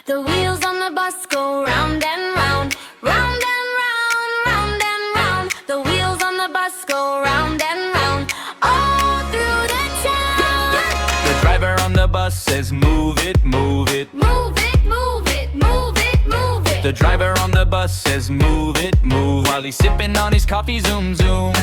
The wheels on the bus go round and round, round and round, round and round. The wheels on the bus go round and round, all through the town. The driver on the bus says move it, move it. Move it, move it, move it, move it. The driver on the bus says move it, move, while he's sipping on his coffee, zoom, zoom.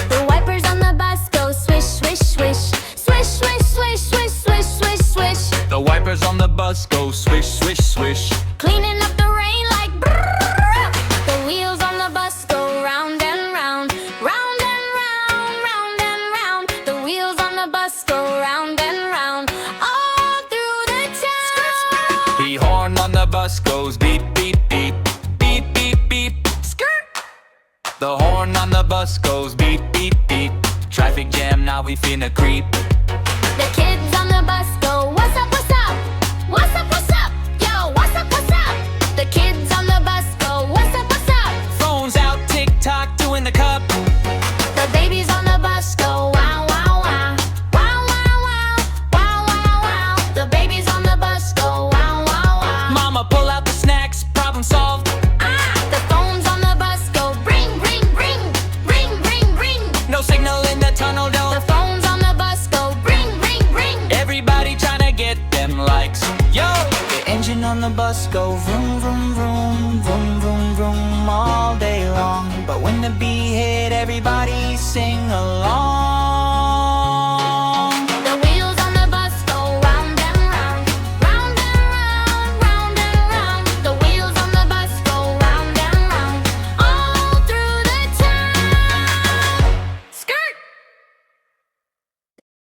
The wipers on the bus go swish, swish, swish. Swish, swish, swish, swish, swish, swish, swish. The wipers on the bus go swish, swish, swish. Cleaning up the rain like brrrr. The wheels on the bus go round and round, round and round, round and round. The wheels on the bus go round and round, all through the town. The horn on the bus goes beep, beep, beep. Beep, beep, beep. Skirt. The horn on the bus goes beep, beep, beep. Traffic jam, now we finna creep. The kids on the bus go, what's up, what's up? What's up, what's up? Yo, what's up, what's up? The kids on the bus go, what's up, what's up? Phones out, tick-tock, doing the cup. The babies on the bus go, wow, wow, wow. Wow, wow, wow. Wow, wow, wow. The babies on the bus go, wow, wow, wow. Mama, pull out the snacks, problem solved. The phones on the bus go, ring, ring, ring. Ring, ring, ring. No signal in the tunnel, The don't. phones on the bus go, ring, ring, ring. Everybody tryna get them likes. Yo! The engine on the bus go vroom,